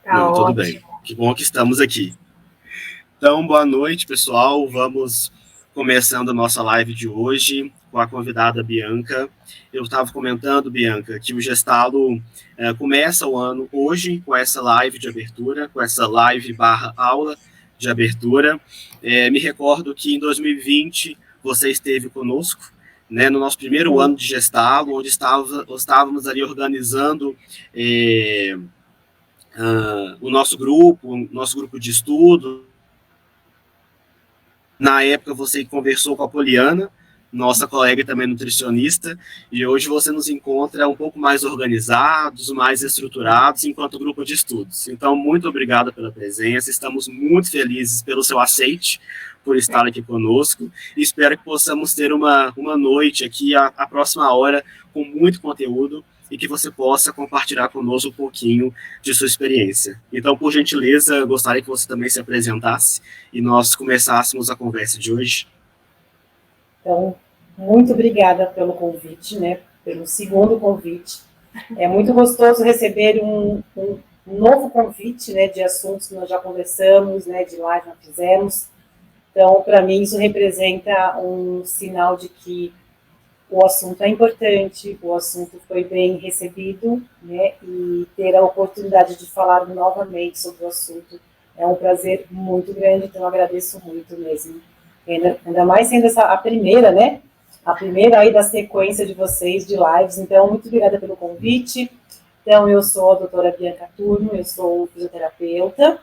Tá Não, tudo ótimo. bem. Que bom que estamos aqui. Então, boa noite, pessoal. Vamos começando a nossa live de hoje com a convidada Bianca. Eu estava comentando, Bianca, que o Gestalo começa o ano hoje com essa live de abertura, com essa live / aula de abertura. Me recordo que em 2020 você esteve conosco, né, no nosso primeiro ano de Gestalo, onde estávamos ali organizando o nosso grupo de estudo. Na época você conversou com a Poliana, nossa colega também nutricionista, e hoje você nos encontra um pouco mais organizados, mais estruturados enquanto grupo de estudos. Então, muito obrigado pela presença, estamos muito felizes pelo seu aceite, por estar aqui conosco, e espero que possamos ter uma noite aqui, a próxima hora, com muito conteúdo, e que você possa compartilhar conosco um pouquinho de sua experiência. Então, por gentileza, gostaria que você também se apresentasse e nós começássemos a conversa de hoje. Então, muito obrigada pelo convite, né? Pelo segundo convite. É muito gostoso receber um novo convite, né? De assuntos que nós já conversamos, né? De live nós fizemos. Então, para mim, isso representa um sinal de que o assunto é importante, o assunto foi bem recebido, né? E ter a oportunidade de falar novamente sobre o assunto é um prazer muito grande, então eu agradeço muito mesmo. Ainda mais sendo essa a primeira, né? A primeira aí da sequência de vocês de lives, então muito obrigada pelo convite. Então, eu sou a doutora Bianca Turno, eu sou fisioterapeuta,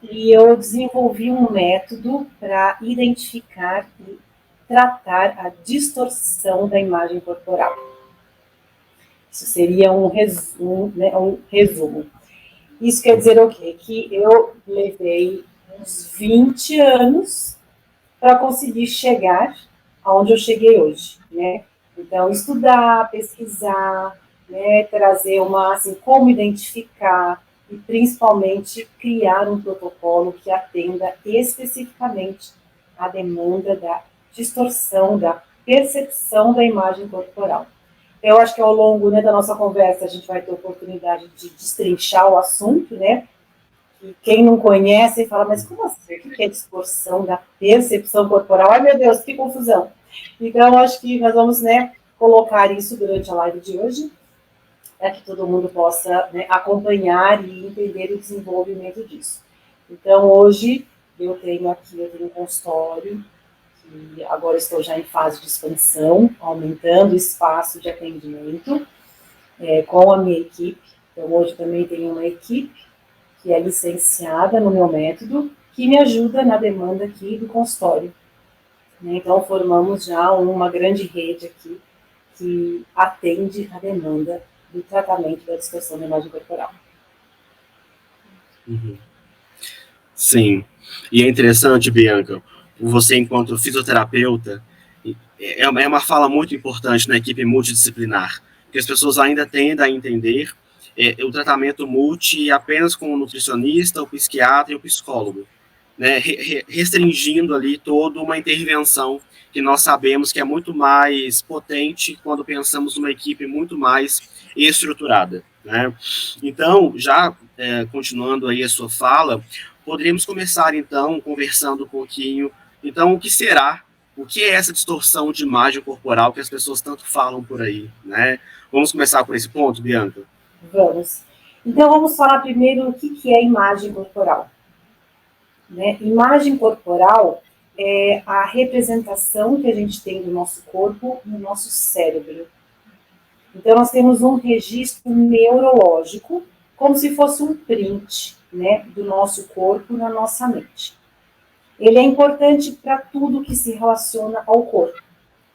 e eu desenvolvi um método para identificar e tratar a distorção da imagem corporal. Isso seria um resumo. Isso quer dizer o quê? Que eu levei uns 20 anos para conseguir chegar aonde eu cheguei hoje, né? Então, estudar, pesquisar, né, trazer assim, como identificar e, principalmente, criar um protocolo que atenda especificamente à demanda da distorção, da percepção da imagem corporal. Eu acho que ao longo, né, da nossa conversa a gente vai ter oportunidade de destrinchar o assunto, né? E quem não conhece fala, mas como assim? O que é distorção da percepção corporal? Ai, meu Deus, que confusão. Então, acho que nós vamos, né, colocar isso durante a live de hoje, para que todo mundo possa, né, acompanhar e entender o desenvolvimento disso. Então, hoje, eu tenho um consultório, que agora estou já em fase de expansão, aumentando o espaço de atendimento, com a minha equipe. Então, hoje também tenho uma equipe que é licenciada no meu método, que me ajuda na demanda aqui do consultório. Então, formamos já uma grande rede aqui que atende a demanda do tratamento da distorção da imagem corporal. Uhum. Sim, e é interessante, Bianca, você enquanto fisioterapeuta, é uma fala muito importante na equipe multidisciplinar, porque as pessoas ainda tendem a entender o tratamento multi apenas com o nutricionista, o psiquiatra e o psicólogo, né, restringindo ali toda uma intervenção que nós sabemos que é muito mais potente quando pensamos numa equipe muito mais estruturada, né? Então, já continuando aí a sua fala, poderíamos começar então conversando um pouquinho, então o que é essa distorção de imagem corporal que as pessoas tanto falam por aí, né? Vamos começar por esse ponto, Bianca? Vamos. Então, vamos falar primeiro o que é imagem corporal. Né? Imagem corporal é a representação que a gente tem do nosso corpo no nosso cérebro. Então, nós temos um registro neurológico, como se fosse um print, né, do nosso corpo na nossa mente. Ele é importante para tudo que se relaciona ao corpo.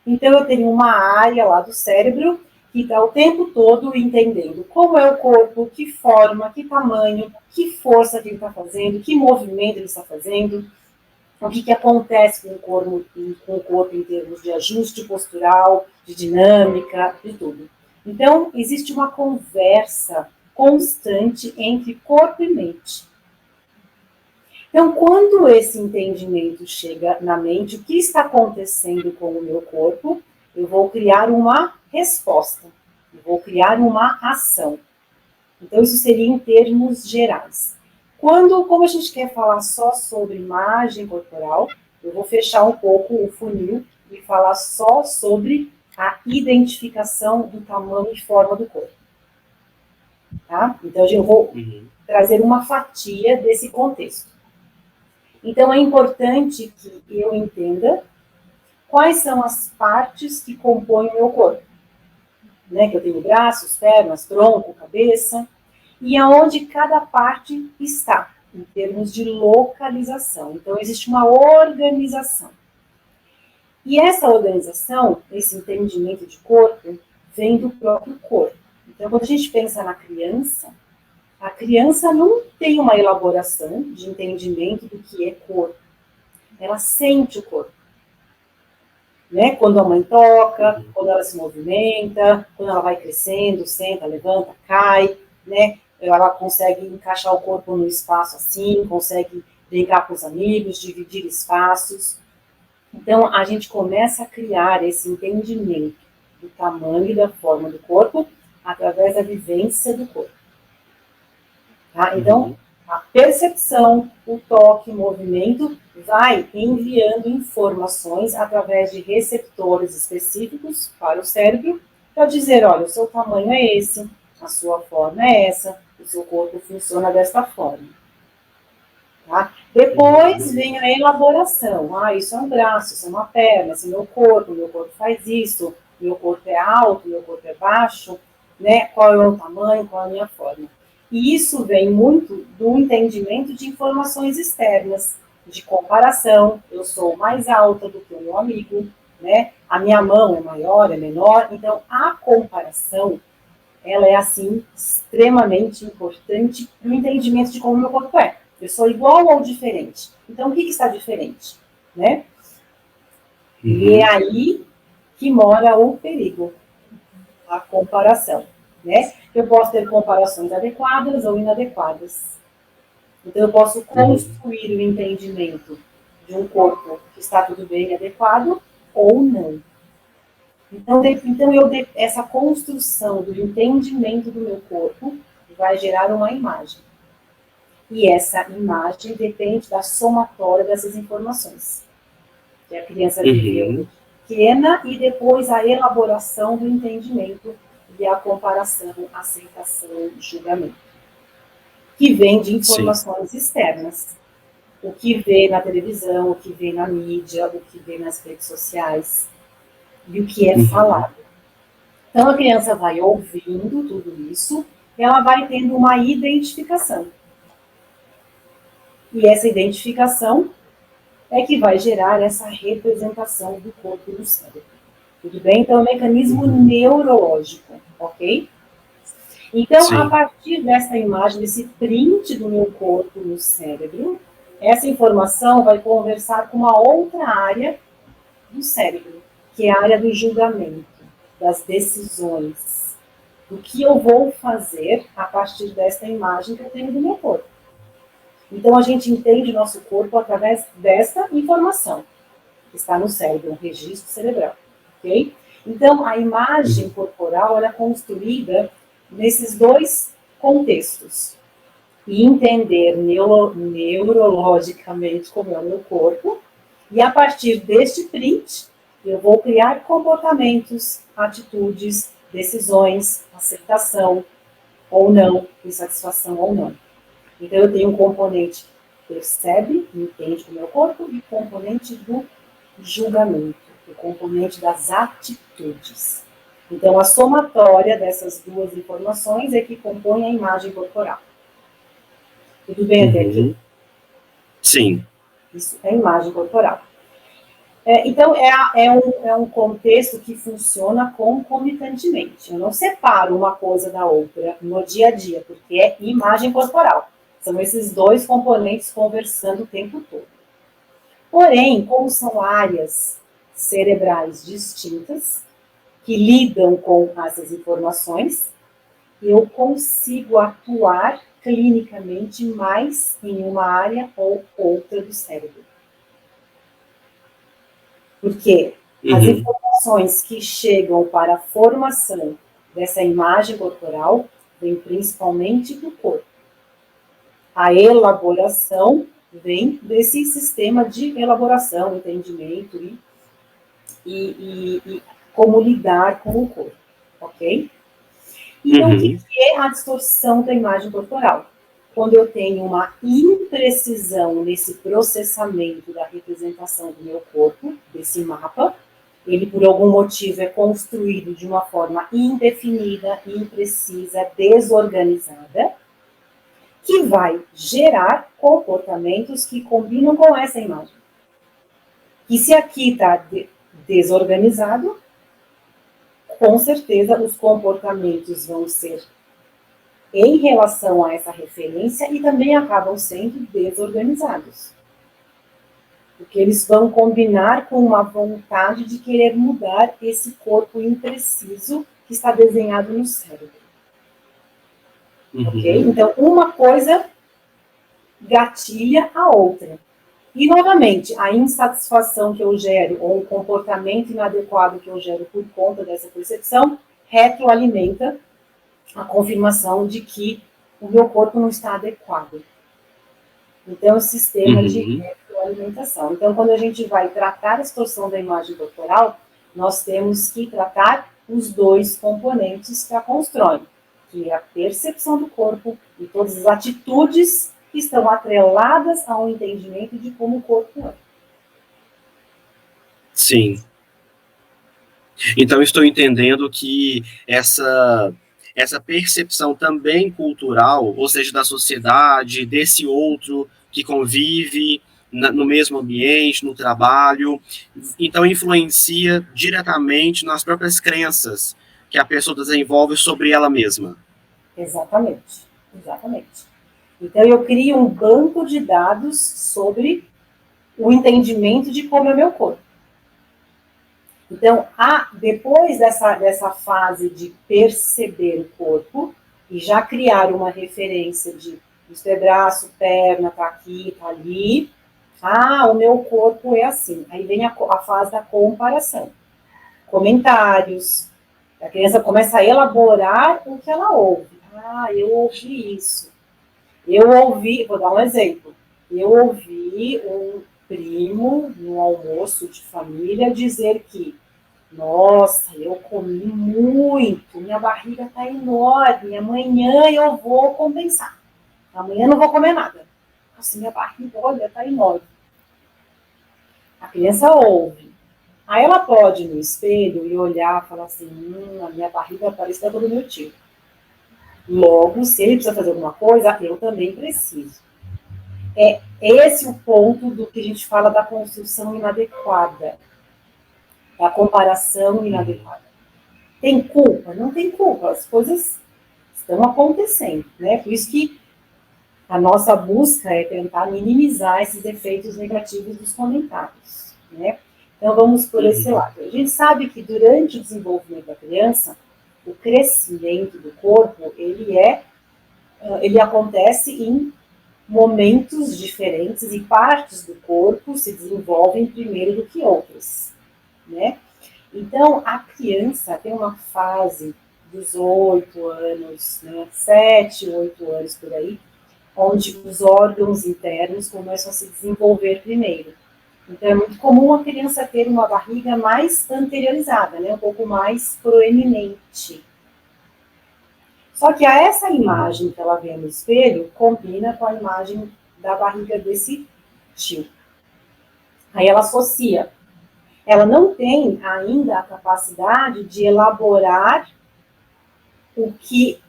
Então, eu tenho uma área lá do cérebro que está o tempo todo entendendo como é o corpo, que forma, que tamanho, que força que ele está fazendo, que movimento ele está fazendo, o que acontece com o corpo em termos de ajuste postural, de dinâmica, de tudo. Então, existe uma conversa constante entre corpo e mente. Então, quando esse entendimento chega na mente, o que está acontecendo com o meu corpo, eu vou criar uma resposta, eu vou criar uma ação. Então, isso seria em termos gerais. Como a gente quer falar só sobre imagem corporal, eu vou fechar um pouco o funil e falar só sobre a identificação do tamanho e forma do corpo. Tá? Então, eu vou trazer uma fatia desse contexto. Então, é importante que eu entenda quais são as partes que compõem o meu corpo. Né? Que eu tenho braços, pernas, tronco, cabeça, e aonde cada parte está, em termos de localização. Então, existe uma organização. E essa organização, esse entendimento de corpo, vem do próprio corpo. Então, quando a gente pensa na criança, a criança não tem uma elaboração de entendimento do que é corpo. Ela sente o corpo. Né? Quando a mãe toca, quando ela se movimenta, quando ela vai crescendo, senta, levanta, cai, né? Ela consegue encaixar o corpo no espaço assim, consegue brincar com os amigos, dividir espaços. Então, a gente começa a criar esse entendimento do tamanho e da forma do corpo através da vivência do corpo. Tá? Então, a percepção, o toque, o movimento vai enviando informações através de receptores específicos para o cérebro para dizer, olha, o seu tamanho é esse, a sua forma é essa, o seu corpo funciona desta forma. Tá? Depois vem a elaboração. Ah, isso é um braço, isso é uma perna, esse é meu corpo faz isso, meu corpo é alto, meu corpo é baixo, né? Qual é o meu tamanho, qual é a minha forma. E isso vem muito do entendimento de informações externas, de comparação. Eu sou mais alta do que o meu amigo, né? A minha mão é maior, é menor. Então, a comparação, ela é, assim, extremamente importante para o entendimento de como o meu corpo é. Eu sou igual ou diferente? Então, o que está diferente? Né? E é aí que mora o perigo, a comparação. Né? Eu posso ter comparações adequadas ou inadequadas. Então, eu posso construir o entendimento de um corpo que está tudo bem, adequado, ou não. Então essa construção do entendimento do meu corpo vai gerar uma imagem. E essa imagem depende da somatória dessas informações. Que a criança viveu pequena e depois a elaboração do entendimento e a comparação, aceitação, julgamento. Que vem de informações externas. O que vê na televisão, o que vê na mídia, o que vê nas redes sociais e o que é falado. Então a criança vai ouvindo tudo isso e ela vai tendo uma identificação. E essa identificação é que vai gerar essa representação do corpo no cérebro. Tudo bem? Então, é um mecanismo neurológico, ok? Então, a partir dessa imagem, desse print do meu corpo no cérebro, essa informação vai conversar com uma outra área do cérebro, que é a área do julgamento, das decisões. O que eu vou fazer a partir desta imagem que eu tenho do meu corpo. Então, a gente entende o nosso corpo através desta informação, que está no cérebro, um registro cerebral. Ok? Então, a imagem corporal ela é construída nesses dois contextos. E entender neurologicamente como é o meu corpo, e a partir deste print, eu vou criar comportamentos, atitudes, decisões, aceitação ou não, insatisfação ou não. Então, eu tenho um componente que percebe, entende do meu corpo, e o componente do julgamento, o componente das atitudes. Então, a somatória dessas duas informações é que compõe a imagem corporal. Tudo bem até aqui? Sim. Isso é imagem corporal. Então, é um contexto que funciona concomitantemente. Eu não separo uma coisa da outra no dia a dia, porque é imagem corporal. São esses dois componentes conversando o tempo todo. Porém, como são áreas cerebrais distintas, que lidam com essas informações, eu consigo atuar clinicamente mais em uma área ou outra do cérebro. Porque as informações que chegam para a formação dessa imagem corporal vêm principalmente do corpo. A elaboração vem desse sistema de elaboração, entendimento e como lidar com o corpo, ok? Então, o que é a distorção da imagem corporal? Quando eu tenho uma imprecisão nesse processamento da representação do meu corpo, desse mapa, ele por algum motivo é construído de uma forma indefinida, imprecisa, desorganizada, que vai gerar comportamentos que combinam com essa imagem. E se aqui está desorganizado, com certeza os comportamentos vão ser em relação a essa referência e também acabam sendo desorganizados. Porque eles vão combinar com uma vontade de querer mudar esse corpo impreciso que está desenhado no cérebro. Ok? Então, uma coisa gatilha a outra. E, novamente, a insatisfação que eu gero, ou o comportamento inadequado que eu gero por conta dessa percepção, retroalimenta a confirmação de que o meu corpo não está adequado. Então, é um sistema de retroalimentação. Então, quando a gente vai tratar a distorção da imagem corporal, nós temos que tratar os dois componentes que a constroem, que é a percepção do corpo e todas as atitudes que estão atreladas ao entendimento de como o corpo é. Sim. Então, estou entendendo que essa percepção também cultural, ou seja, da sociedade, desse outro que convive no mesmo ambiente, no trabalho, então influencia diretamente nas próprias crenças que a pessoa desenvolve sobre ela mesma. Exatamente, exatamente. Então, eu crio um banco de dados sobre o entendimento de como é meu corpo. Então, depois dessa fase de perceber o corpo e já criar uma referência de isso é braço, perna, tá aqui, tá ali. O meu corpo é assim. Aí vem a fase da comparação. Comentários. A criança começa a elaborar o que ela ouve. Eu ouvi isso. Vou dar um exemplo. Eu ouvi um primo no almoço de família dizer que nossa, eu comi muito, minha barriga está enorme, amanhã eu vou compensar. Amanhã não vou comer nada. Nossa, minha barriga, olha, está enorme. A criança ouve. Aí ela pode ir no espelho e olhar e falar assim, a minha barriga parece que é do meu tio. Logo, se ele precisa fazer alguma coisa, eu também preciso. É esse o ponto do que a gente fala da construção inadequada. Da comparação inadequada. Tem culpa? Não tem culpa, as coisas estão acontecendo, né? Por isso que a nossa busca é tentar minimizar esses efeitos negativos dos comentários, né? Então, vamos por esse lado. A gente sabe que durante o desenvolvimento da criança, o crescimento do corpo, ele acontece em momentos diferentes e partes do corpo se desenvolvem primeiro do que outras, né? Então, a criança tem uma fase dos 8 anos, né, 7, 8 anos por aí, onde os órgãos internos começam a se desenvolver primeiro. Então, é muito comum a criança ter uma barriga mais anteriorizada, né, um pouco mais proeminente. Só que essa imagem que ela vê no espelho combina com a imagem da barriga desse tio. Aí ela associa. Ela não tem ainda a capacidade de elaborar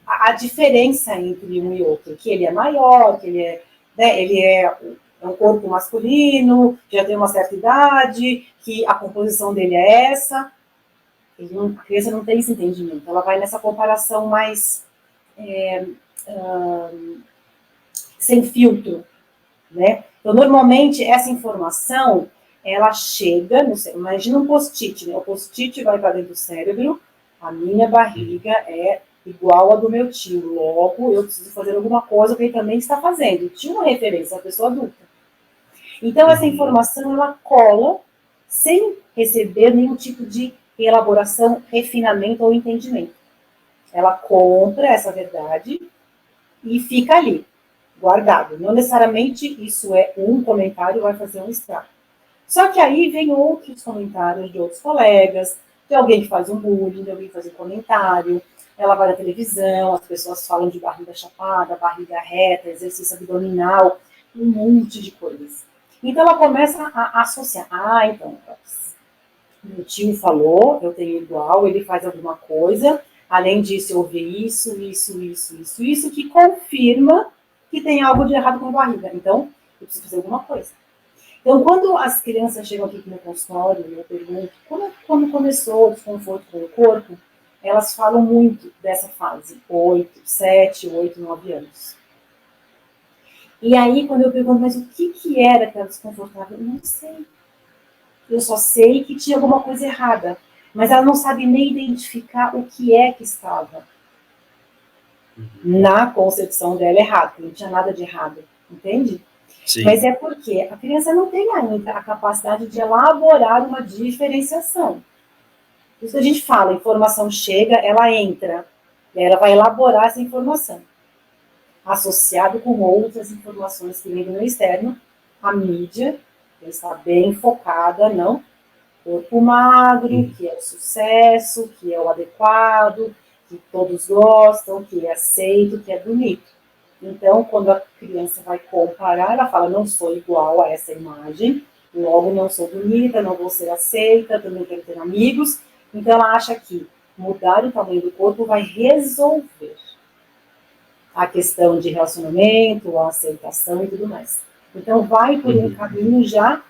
a diferença entre um e outro, que ele é maior, que ele é um corpo masculino, já tem uma certa idade, que a composição dele é essa. A criança não tem esse entendimento, ela vai nessa comparação mais sem filtro, né? Então, normalmente, essa informação ela chega no cérebro. Imagina um post-it, né? O post-it vai para dentro do cérebro, a minha barriga é igual a do meu tio, logo eu preciso fazer alguma coisa que ele também está fazendo. Tinha uma referência, a pessoa adulta. Então, essa informação, ela cola sem receber nenhum tipo de elaboração, refinamento ou entendimento. Ela compra essa verdade e fica ali, guardado. Não necessariamente isso é um comentário vai fazer um estrago. Só que aí vem outros comentários de outros colegas, de alguém que faz um bullying, de alguém que faz um comentário, ela vai na televisão, as pessoas falam de barriga chapada, barriga reta, exercício abdominal, um monte de coisas. Então ela começa a associar. Ah, então, meu tio falou, eu tenho igual, ele faz alguma coisa, além disso eu ouvi isso, que confirma que tem algo de errado com a barriga. Então, eu preciso fazer alguma coisa. Então, quando as crianças chegam aqui no meu consultório, eu pergunto, quando começou o desconforto com o corpo, elas falam muito dessa fase, 7, 8, 9 anos. E aí, quando eu pergunto, mas o que era que era desconfortável? Eu não sei. Eu só sei que tinha alguma coisa errada. Mas ela não sabe nem identificar o que é que estava na concepção dela errado, porque não tinha nada de errado, entende? Sim. Mas é porque a criança não tem ainda a capacidade de elaborar uma diferenciação. Por isso que a gente fala, a informação chega, ela entra, e ela vai elaborar essa informação, associado com outras informações que vêm do meio externo, a mídia está bem focada, não? Corpo magro, que é o sucesso, que é o adequado, que todos gostam, que é aceito, que é bonito. Então, quando a criança vai comparar, ela fala, não sou igual a essa imagem, logo não sou bonita, não vou ser aceita, também quero ter amigos. Então, ela acha que mudar o tamanho do corpo vai resolver a questão de relacionamento, a aceitação e tudo mais. Então, vai por um caminho já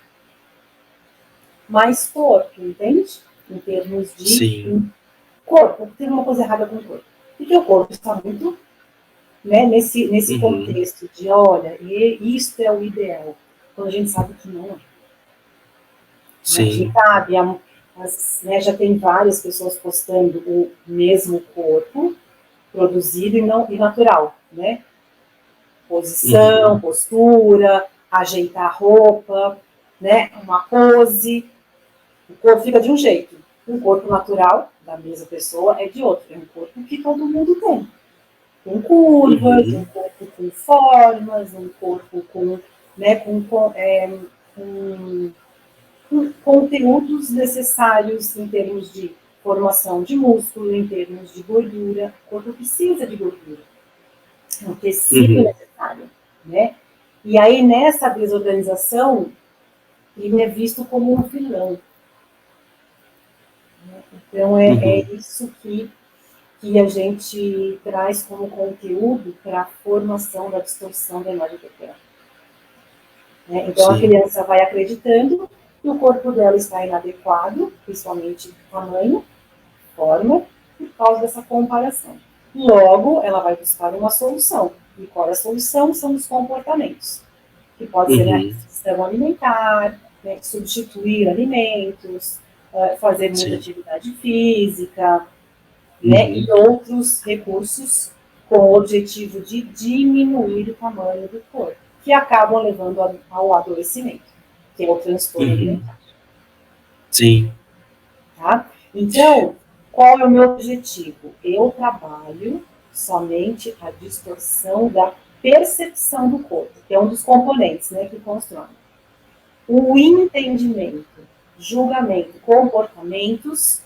mais torto, entende? Em termos de corpo. Tem uma coisa errada com o corpo. Porque o corpo está muito, né, nesse contexto de, olha, isto é o ideal. Quando a gente sabe que não é. Sim. A gente sabe, né, já tem várias pessoas postando o mesmo corpo produzido e natural, né? Posição, postura, ajeitar a roupa, né? Uma pose. O corpo fica de um jeito. Um corpo natural da mesma pessoa é de outro. É um corpo que todo mundo tem. Com curvas, um corpo com formas, um corpo com, né, com conteúdos necessários em termos de formação de músculo, em termos de gordura. O corpo precisa de gordura. É um tecido necessário, né? E aí, nessa desorganização, ele é visto como um vilão. Então, é isso que a gente traz como conteúdo para a formação da distorção da imagem corporal. Né? Então, a criança vai acreditando que o corpo dela está inadequado, principalmente tamanho, forma, por causa dessa comparação. Logo, ela vai buscar uma solução. E qual é a solução? São os comportamentos. Que pode ser a restrição alimentar, né, substituir alimentos, fazer muita atividade física, né, e outros recursos com o objetivo de diminuir o tamanho do corpo, que acabam levando ao adoecimento, que é o transtorno alimentar. Sim. Tá? Então, qual é o meu objetivo? Eu trabalho somente a distorção da percepção do corpo, que é um dos componentes, né, que constroem. O entendimento, julgamento, comportamentos,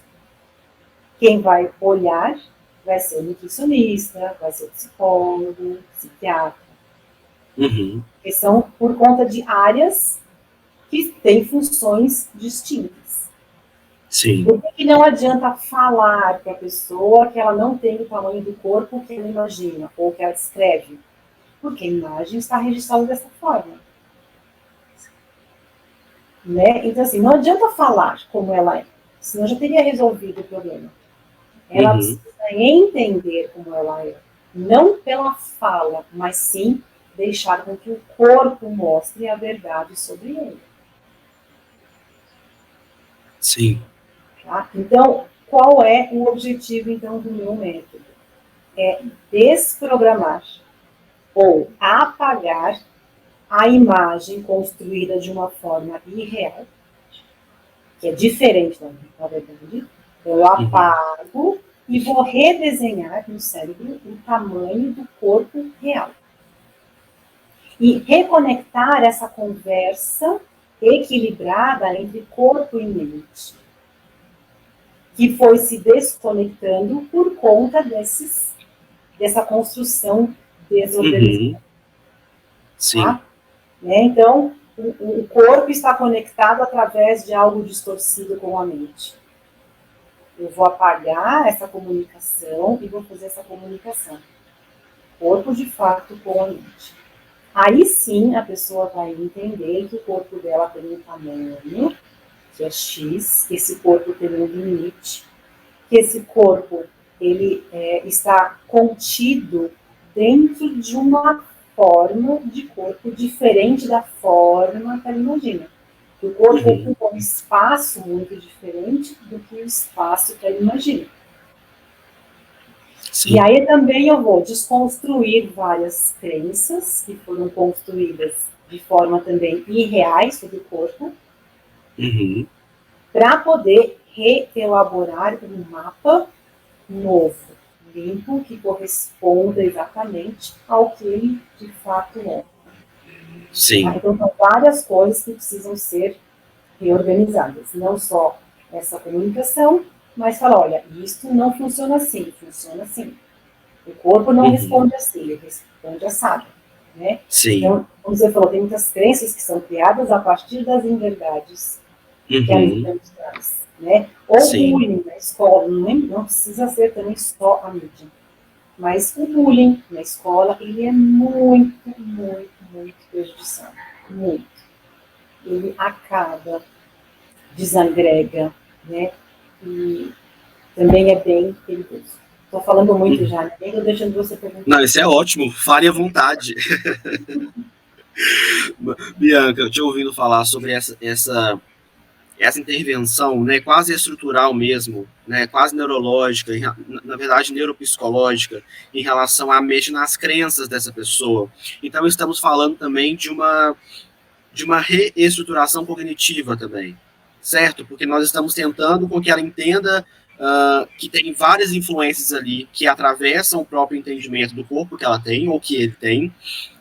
quem vai olhar vai ser o nutricionista, vai ser o psicólogo, psiquiatra. Que são por conta de áreas que têm funções distintas. Sim. Por que não adianta falar para a pessoa que ela não tem o tamanho do corpo que ela imagina, ou que ela descreve? Porque a imagem está registrada dessa forma. Né? Então, assim, não adianta falar como ela é, senão já teria resolvido o problema. Ela precisa entender como ela é. Não pela fala, mas sim deixar com que o corpo mostre a verdade sobre ele. Sim. Tá? Então, qual é o objetivo, então, do meu método? É desprogramar ou apagar a imagem construída de uma forma irreal, que é diferente da verdade. Eu apago e vou redesenhar no cérebro o tamanho do corpo real. e reconectar essa conversa equilibrada entre corpo e mente, que foi se desconectando por conta dessa construção desorganizada. Sim. Tá? Então, o corpo está conectado através de algo distorcido com a mente. Eu vou apagar essa comunicação e vou fazer essa comunicação. Corpo, de fato, com a mente. Aí sim a pessoa vai entender que o corpo dela tem um tamanho, que é X, que esse corpo tem um limite, que esse corpo ele está contido dentro de uma forma de corpo diferente da forma que ela imagina. O corpo ocupa um espaço muito diferente do que o espaço que ela imagina. Sim. E aí também eu vou desconstruir várias crenças que foram construídas de forma também irreais sobre o corpo, para poder reelaborar um mapa novo, limpo, que corresponda exatamente ao que ele de fato é. Sim. Tá? Então são várias coisas que precisam ser reorganizadas, não só essa comunicação, mas falar, olha, isto não funciona assim, funciona assim. O corpo não responde assim, ele responde assado. Né? Sim. Então, como você falou, tem muitas crenças que são criadas a partir das inverdades que a mídia nos traz. Né? Ou bullying na escola, não precisa ser também só a mídia. Mas o bullying na escola, ele é muito, muito, muito prejudicial. Muito. Ele acaba, desagrega, né? E também é bem perigoso. Estou falando muito já, né? Estou deixando você perguntar. Não, isso é ótimo, fale à vontade. Bianca, eu te ouvindo falar sobre essa intervenção, né, quase estrutural mesmo, né, quase neurológica, na verdade neuropsicológica, em relação a mexer nas crenças dessa pessoa. Então estamos falando também de uma reestruturação cognitiva também, certo? Porque nós estamos tentando com que ela entenda que tem várias influências ali que atravessam o próprio entendimento do corpo que ela tem, ou que ele tem,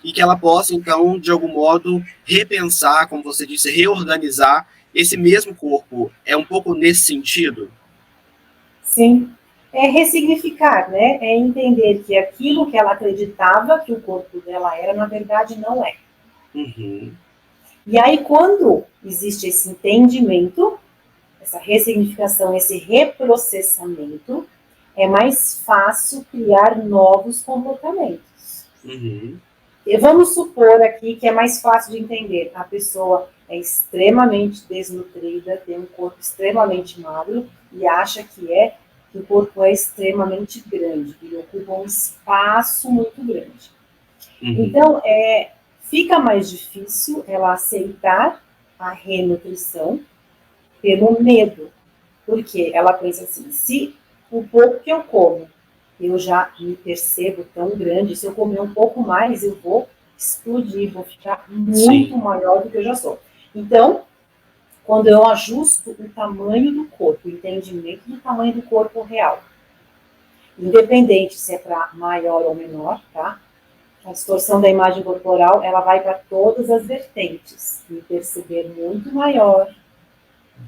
e que ela possa, então, de algum modo, repensar, como você disse, reorganizar esse mesmo corpo. É um pouco nesse sentido? Sim. É ressignificar, né? É entender que aquilo que ela acreditava que o corpo dela era, na verdade, não é. E aí, quando existe esse entendimento, essa ressignificação, esse reprocessamento, é mais fácil criar novos comportamentos. E vamos supor aqui que é mais fácil de entender. A pessoa é extremamente desnutrida, tem um corpo extremamente magro e acha que o corpo é extremamente grande, que ele ocupa um espaço muito grande. Então, fica mais difícil ela aceitar a renutrição pelo medo, porque ela pensa assim, se o pouco que eu como, eu já me percebo tão grande, se eu comer um pouco mais, eu vou explodir, vou ficar muito maior do que eu já sou. Então, quando eu ajusto o tamanho do corpo, o entendimento do tamanho do corpo real, independente se é para maior ou menor, tá? A distorção da imagem corporal, ela vai para todas as vertentes, me perceber muito maior,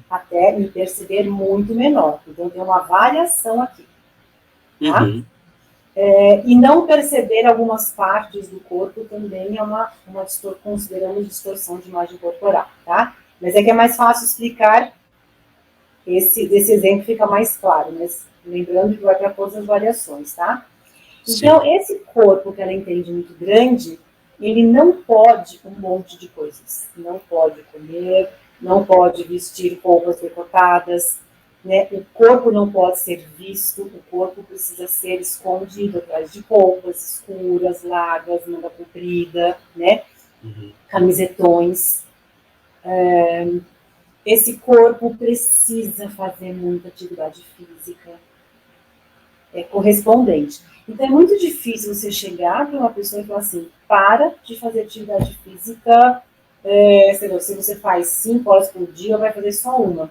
até me perceber muito menor. Então, tem uma variação aqui. Tá? E não perceber algumas partes do corpo também é uma consideramos distorção de imagem corporal. Tá? Mas é que é mais fácil explicar, esse exemplo fica mais claro, mas lembrando que vai para todas as variações. Tá? Então, esse corpo que ela entende muito grande, ele não pode um monte de coisas. Não pode comer, não pode vestir roupas decotadas, né? O corpo não pode ser visto, o corpo precisa ser escondido atrás de roupas escuras, largas, manga comprida, né? Camisetões. Esse corpo precisa fazer muita atividade física correspondente. Então é muito difícil você chegar para uma pessoa e falar assim, para de fazer atividade física, se você faz 5 horas por dia, vai fazer só uma.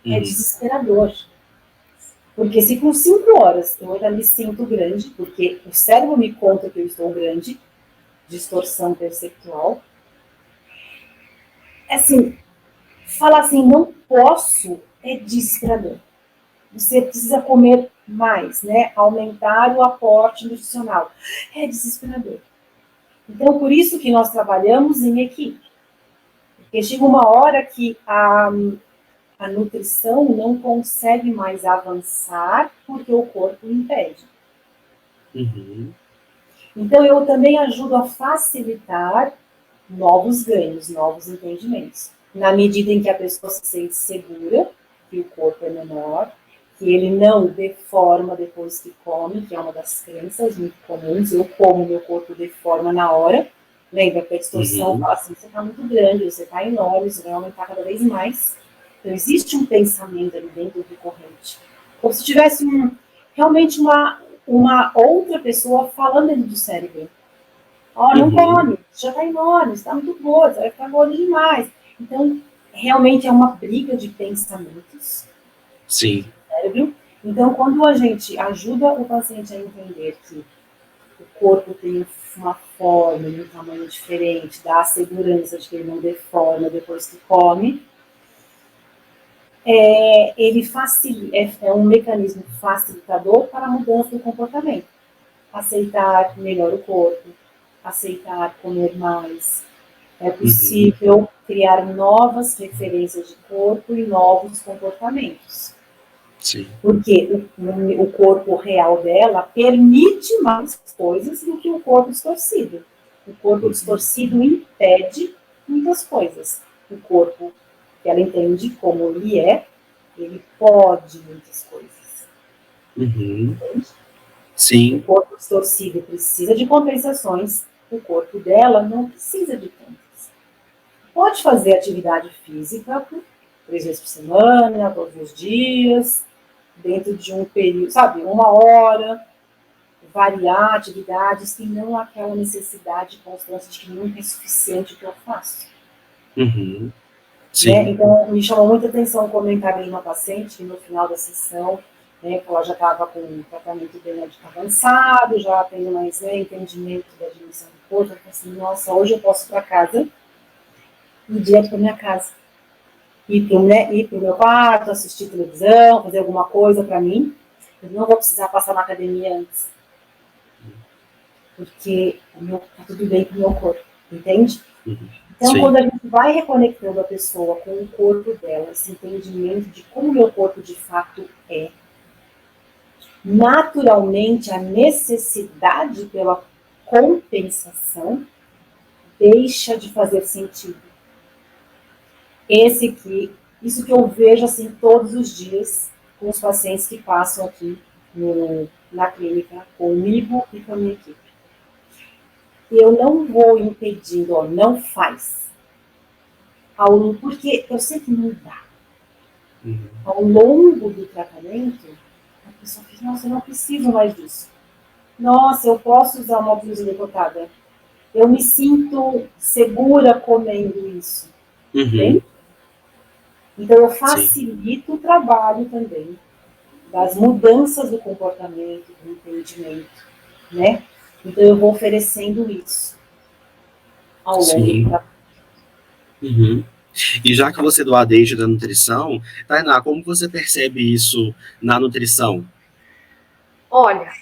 É desesperador. Porque se com 5 horas eu ainda me sinto grande, porque o cérebro me conta que eu estou grande, distorção perceptual. Assim, falar assim, não posso, é desesperador. Você precisa comer mais, né? Aumentar o aporte nutricional. É desesperador. Então, por isso que nós trabalhamos em equipe. Porque chega uma hora que a nutrição não consegue mais avançar porque o corpo impede. Uhum. Então, eu também ajudo a facilitar novos ganhos, novos entendimentos. Na medida em que a pessoa se sente segura, que o corpo é menor, que ele não deforma depois que come, que é uma das crenças muito comuns. Eu como, meu corpo deforma na hora. Lembra que a distorção fala assim, você está muito grande, você está enorme, você vai aumentar cada vez mais. Então, existe um pensamento ali dentro do corrente. Como se tivesse realmente uma outra pessoa falando dentro do cérebro. Ó, não come, já está enorme, está muito gordo, vai ficar gordo demais. Então, realmente é uma briga de pensamentos. Sim. Cérebro. Então, quando a gente ajuda o paciente a entender que o corpo tem uma forma e um tamanho diferente, dá a segurança de que ele não deforma depois que come, ele é um mecanismo facilitador para a mudança do comportamento. Aceitar melhor o corpo, aceitar comer mais. É possível criar novas referências de corpo e novos comportamentos. Sim. Porque o corpo real dela permite mais coisas do que o corpo distorcido. O corpo distorcido impede muitas coisas. O corpo que ela entende como ele pode muitas coisas. Entende? Sim. O corpo distorcido precisa de compensações, o corpo dela não precisa de tantas. Pode fazer atividade física 3 vezes por semana, todos os dias, dentro de um período, sabe, 1 hora, variar atividades e não aquela necessidade constante de que nunca é suficiente o que eu faço. Sim. Né? Então, me chamou muita atenção um comentário de uma paciente que no final da sessão, né, que ela já estava com um tratamento bem avançado, já tendo mais, né, entendimento da dimensão do corpo, ela falou assim, nossa, hoje eu posso ir para casa, ir direto para minha casa. Ir para o meu quarto, assistir televisão, fazer alguma coisa para mim. Eu não vou precisar passar na academia antes. Porque tá tudo bem com o meu corpo, entende? Então, quando a gente vai reconectando a pessoa com o corpo dela, esse entendimento de como o meu corpo de fato é, naturalmente a necessidade pela compensação deixa de fazer sentido. Isso que eu vejo assim todos os dias com os pacientes que passam aqui na clínica comigo e com a minha equipe. Eu não vou impedindo, ó, não faz. Porque eu sei que não dá. Ao longo do tratamento, a pessoa diz, nossa, eu não preciso mais disso. Nossa, eu posso usar uma blusa decotada. Eu me sinto segura comendo isso. Entende? Então, eu facilito o trabalho também das mudanças do comportamento, do entendimento, né? Então, eu vou oferecendo isso ao longo do trabalho. E já que você doa desde da nutrição, Tainá, como você percebe isso na nutrição? Olha,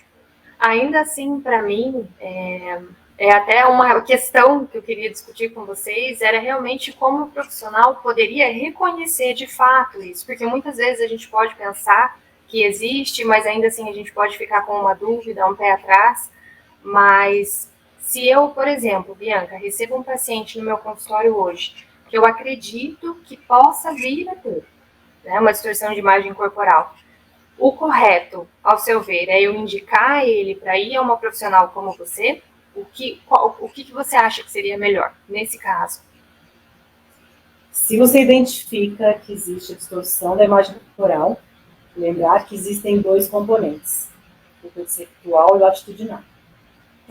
ainda assim, para mim, é até uma questão que eu queria discutir com vocês, era realmente como o profissional poderia reconhecer de fato isso, porque muitas vezes a gente pode pensar que existe, mas ainda assim a gente pode ficar com uma dúvida, um pé atrás, mas se eu, por exemplo, Bianca, recebo um paciente no meu consultório hoje, que eu acredito que possa vir a ter, né, uma distorção de imagem corporal, o correto, ao seu ver, é eu indicar ele para ir a uma profissional como você? O que você acha que seria melhor nesse caso? Se você identifica que existe a distorção da imagem corporal, lembrar que existem 2 componentes, o perceptual e o atitudinal,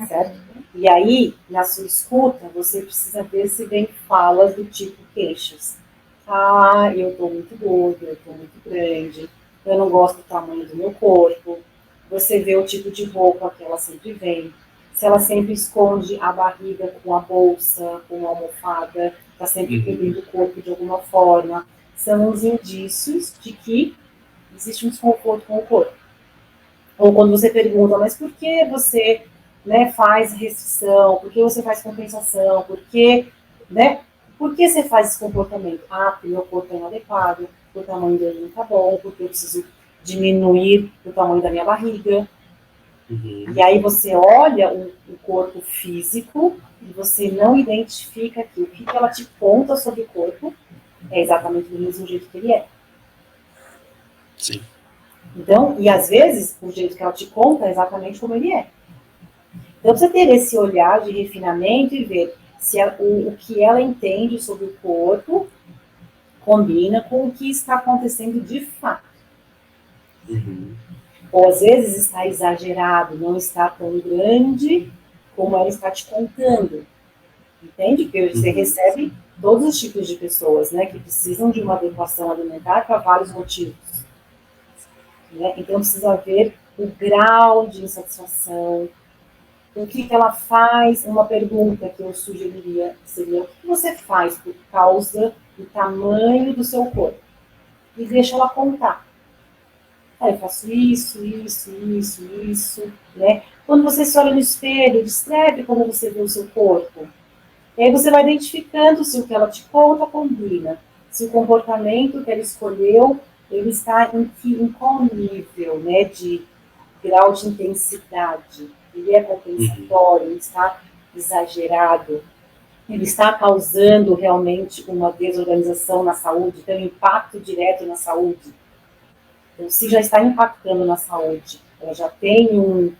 certo? E aí, na sua escuta, você precisa ver se vem falas do tipo queixas. Ah, eu estou muito gordo, eu estou muito grande, eu não gosto do tamanho do meu corpo. Você vê o tipo de roupa que ela sempre vem. se ela sempre esconde a barriga com a bolsa, com a almofada, está sempre cobrindo o corpo de alguma forma. São os indícios de que existe um desconforto com o corpo. Ou quando você pergunta, mas por que você, né, faz restrição? Por que você faz compensação? Por que, né, por que você faz esse comportamento? Ah, porque meu corpo é inadequado, o tamanho dele não está bom, porque eu preciso diminuir o tamanho da minha barriga. E aí você olha o corpo físico e você não identifica que o que ela te conta sobre o corpo é exatamente do mesmo jeito que ele é. Sim. Então, e às vezes, o jeito que ela te conta é exatamente como ele é. Então, você ter esse olhar de refinamento e ver se o que ela entende sobre o corpo combina com o que está acontecendo de fato. Ou às vezes está exagerado, não está tão grande como ela está te contando. Entende? Porque você recebe todos os tipos de pessoas, né, que precisam de uma adequação alimentar para vários motivos. Né? Então precisa ver o grau de insatisfação, o que ela faz. Uma pergunta que eu sugeriria seria: o que você faz por causa do tamanho do seu corpo? E deixa ela contar. Ah, eu faço isso, isso, isso, isso, né? Quando você se olha no espelho, descreve como você vê o seu corpo. E aí você vai identificando se o que ela te conta combina, se o comportamento que ela escolheu, ele está em qual nível, né, de grau de intensidade. Ele é compensatório, ele está exagerado, ele está causando realmente uma desorganização na saúde, tem um impacto direto na saúde. Então, se já está impactando na saúde, ela já tem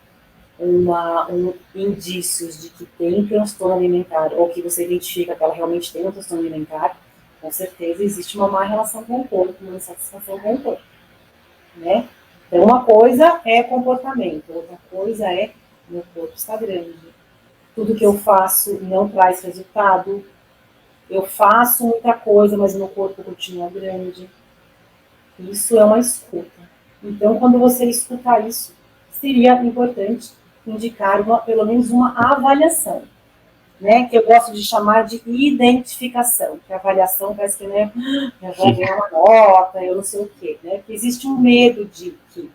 indícios de que tem transtorno alimentar, ou que você identifica que ela realmente tem um transtorno alimentar, com certeza existe uma má relação com o corpo, uma insatisfação com o corpo. Né? Então, uma coisa é comportamento, outra coisa é meu corpo está grande. Tudo que eu faço não traz resultado. Eu faço muita coisa, mas meu corpo continua grande. Isso é uma escuta. Então, quando você escutar isso, seria importante indicar pelo menos uma avaliação, né? Que eu gosto de chamar de identificação, que a avaliação parece que, né, eu vou ganhar uma nota, eu não sei o quê, né? Porque existe um medo de que,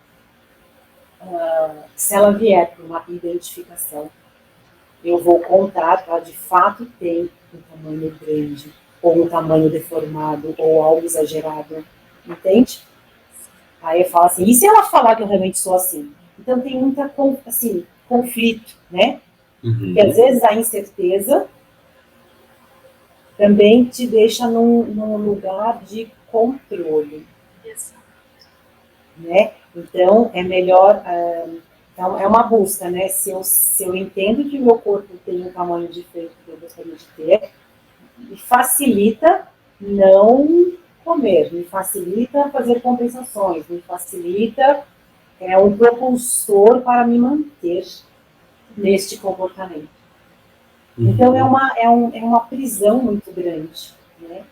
se ela vier para uma identificação, eu vou contar que ela de fato tem um tamanho grande, ou um tamanho deformado, ou algo exagerado, entende? Aí eu falo assim, e se ela falar que eu realmente sou assim? Então tem muita, assim, conflito, né? Porque às vezes a incerteza também te deixa num lugar de controle. Exato. Né? Então é melhor, então é uma busca, né? Se eu entendo que o meu corpo tem um tamanho diferente que eu gostaria de ter, me facilita não comer, me facilita fazer compensações, me facilita um propulsor para me manter neste comportamento. Então é uma prisão muito grande, né?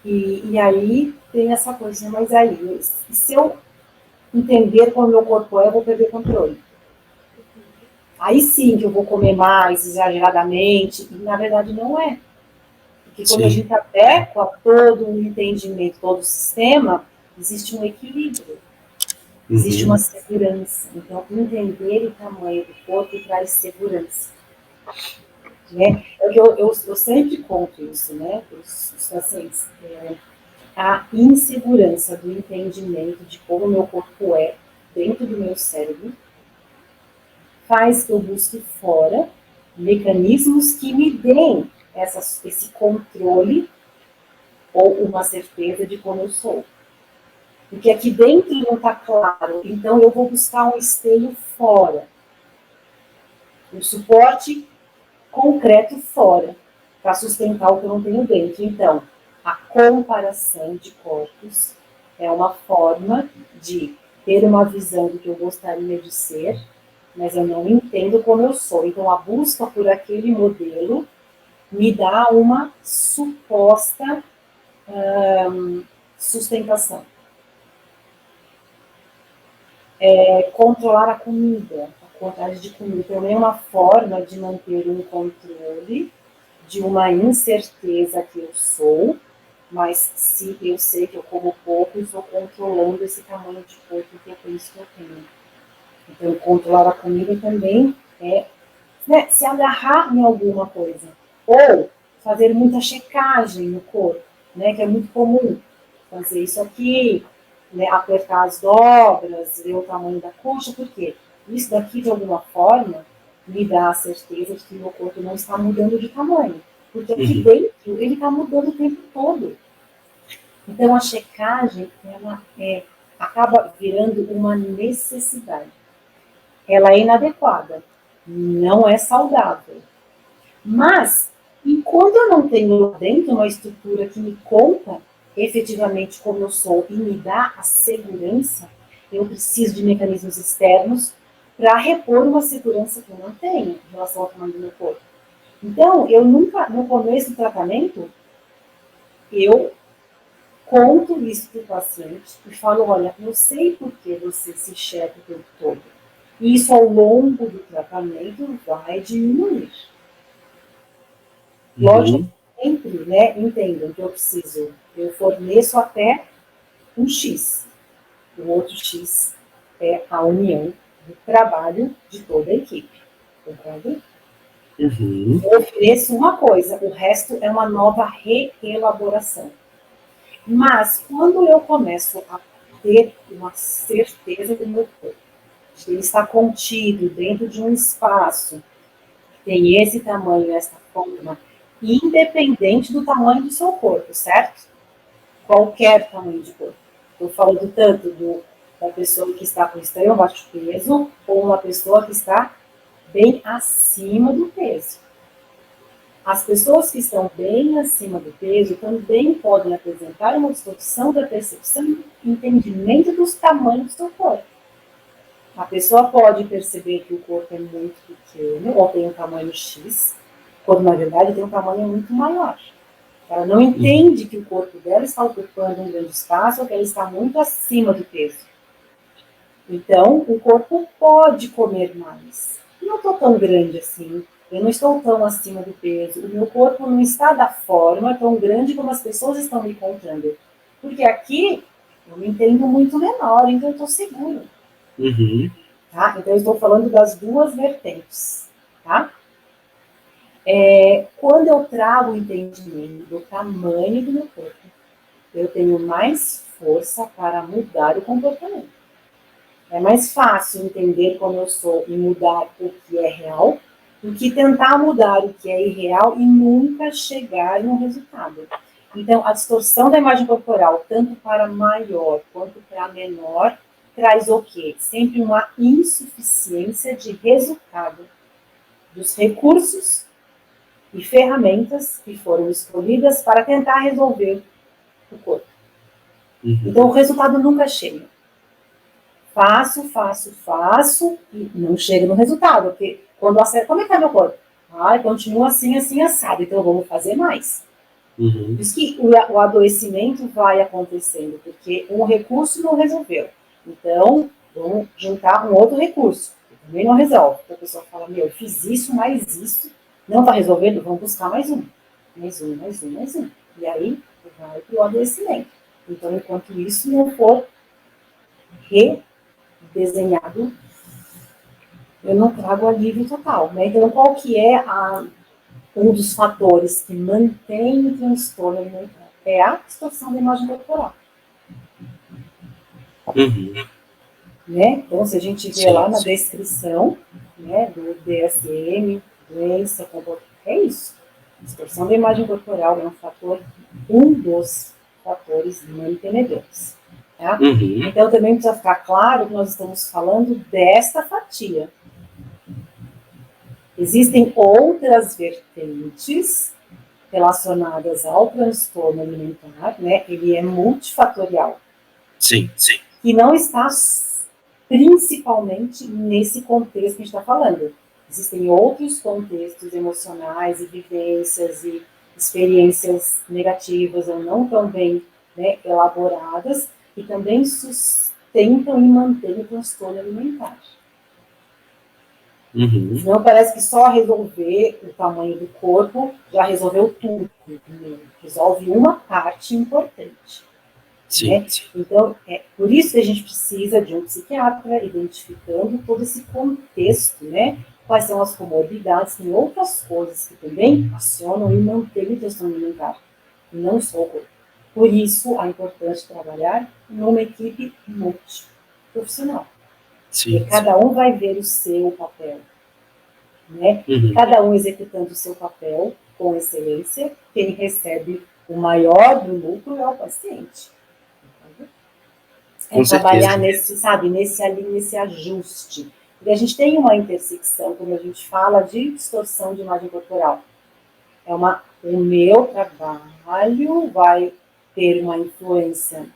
E aí tem essa coisa, mas aí, se eu entender como o meu corpo é, eu vou perder controle. Aí sim que eu vou comer mais exageradamente, e na verdade não é. Porque quando a gente adequa todo o entendimento, todo o sistema, existe um equilíbrio. Existe uma segurança. Então, entender o tamanho do corpo traz segurança. Né? Eu sempre conto isso, né, para os pacientes. A insegurança do entendimento de como o meu corpo é dentro do meu cérebro faz que eu busque fora mecanismos que me deem esse controle ou uma certeza de como eu sou. Porque aqui dentro não está claro, então eu vou buscar um espelho fora. Um suporte concreto fora, para sustentar o que eu não tenho dentro. Então, a comparação de corpos é uma forma de ter uma visão do que eu gostaria de ser, mas eu não entendo como eu sou. Então, a busca por aquele modelo me dá uma suposta sustentação. Controlar a comida. A vontade de comer. Também é uma forma de manter um controle de uma incerteza que eu sou, mas se eu sei que eu como pouco, eu estou controlando esse tamanho de corpo que eu penso que eu tenho. Então, controlar a comida também é, né, se agarrar em alguma coisa. Ou fazer muita checagem no corpo, né, que é muito comum. Fazer isso aqui, né, apertar as dobras, ver o tamanho da coxa, por quê? Isso daqui, de alguma forma, me dá a certeza de que meu corpo não está mudando de tamanho. Porque aqui dentro, ele está mudando o tempo todo. Então, a checagem, ela acaba virando uma necessidade. Ela é inadequada, não é saudável. Mas, enquanto eu não tenho lá dentro uma estrutura que me conta efetivamente como eu sou e me dá a segurança, eu preciso de mecanismos externos para repor uma segurança que eu não tenho em relação ao tamanho do meu corpo. Então, eu nunca, no começo do tratamento, eu conto isso para o paciente e falo, olha, eu sei por que você se checa o tempo todo. E isso, ao longo do tratamento, vai diminuir. Lógico, sempre, né, entendam que eu forneço até um X. O outro X é a união do trabalho de toda a equipe. Concorda? Eu ofereço uma coisa, o resto é uma nova reelaboração. Mas, quando eu começo a ter uma certeza do meu corpo, de que ele está contido dentro de um espaço que tem esse tamanho, essa forma, independente do tamanho do seu corpo, certo? Qualquer tamanho de corpo. Estou falando tanto da pessoa que está com extremo baixo peso, ou uma pessoa que está bem acima do peso. As pessoas que estão bem acima do peso também podem apresentar uma distorção da percepção e entendimento dos tamanhos do seu corpo. A pessoa pode perceber que o corpo é muito pequeno, ou tem um tamanho X, quando na verdade tem um tamanho muito maior. Ela não entende que o corpo dela está ocupando um grande espaço, ou que ela está muito acima do peso. Então, o corpo pode comer mais. Eu não estou tão grande assim, eu não estou tão acima do peso, o meu corpo não está da forma tão grande como as pessoas estão me contando. Porque aqui eu me entendo muito menor, então eu estou seguro. Tá? Então, eu estou falando das duas vertentes. Tá? Quando eu trago o entendimento do tamanho do meu corpo, eu tenho mais força para mudar o comportamento. É mais fácil entender como eu sou e mudar o que é real do que tentar mudar o que é irreal e nunca chegar no resultado. Então, a distorção da imagem corporal, tanto para maior quanto para menor, traz o quê? Sempre uma insuficiência de resultado dos recursos e ferramentas que foram escolhidas para tentar resolver o corpo. Então, o resultado nunca chega. Faço, e não chega no resultado, porque quando acerta, como é que é meu corpo? Continua assim, assim, assado, então vamos fazer mais. Por isso que o adoecimento vai acontecendo, porque um recurso não resolveu. Então, vamos juntar um outro recurso, que também não resolve. Então, a pessoa fala, eu fiz isso, mais isso, não está resolvendo, vamos buscar mais um. Mais um. E aí, vai para o adoecimento. Então, enquanto isso não for redesenhado, eu não trago alívio total, né? Então, qual que é um dos fatores que mantém o transtorno alimentar? É a distorção da imagem corporal. Né? Então, se a gente vê lá na descrição, né, do DSM, doença, comportamento, é isso. Distorção da imagem corporal é um dos fatores mantenedores. Tá? Então, também precisa ficar claro que nós estamos falando desta fatia. Existem outras vertentes relacionadas ao transtorno alimentar, né? Ele é multifatorial. Sim. E não está principalmente nesse contexto que a gente está falando. Existem outros contextos emocionais e vivências e experiências negativas ou não tão bem, né, elaboradas que também sustentam e mantêm o transtorno alimentar. Uhum. Senão parece que só resolver o tamanho do corpo já resolveu tudo. Resolve uma parte importante. Sim, né? Então, por isso que a gente precisa de um psiquiatra identificando todo esse contexto, né? Quais são as comorbidades, tem outras coisas que também acionam e mantêm o transtorno alimentar, e não só o corpo. Por isso, a importância de trabalhar numa equipe multiprofissional. sim. Cada um vai ver o seu papel, né? Uhum. Cada um executando o seu papel com excelência. Quem recebe o maior do lucro é o paciente. Com trabalhar certeza. nesse, sabe, nesse ajuste. E a gente tem uma intersecção, quando a gente fala de distorção de imagem corporal. O meu trabalho vai ter uma influência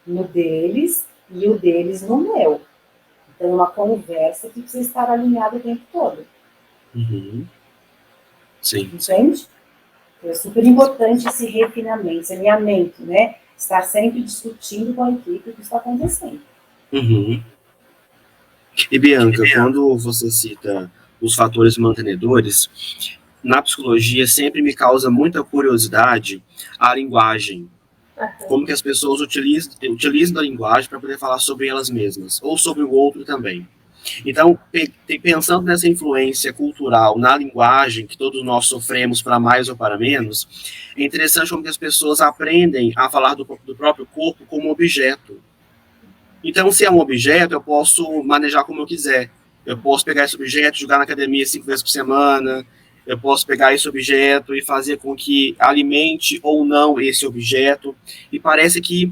no deles e o deles no meu. Então, é uma conversa que precisa estar alinhada o tempo todo. Uhum. Sim. Entende? É super importante esse refinamento, esse alinhamento, né? Estar sempre discutindo com a equipe o que está acontecendo. Uhum. E Bianca, quando você cita os fatores mantenedores, na psicologia sempre me causa muita curiosidade a linguagem. Como que as pessoas utilizam a linguagem para poder falar sobre elas mesmas, ou sobre o outro também. Então, pensando nessa influência cultural na linguagem que todos nós sofremos para mais ou para menos, é interessante como que as pessoas aprendem a falar do próprio corpo como objeto. Então, se é um objeto, eu posso manejar como eu quiser. Eu posso pegar esse objeto e jogar na academia 5 vezes por semana. Eu posso pegar esse objeto e fazer com que alimente ou não esse objeto. E parece que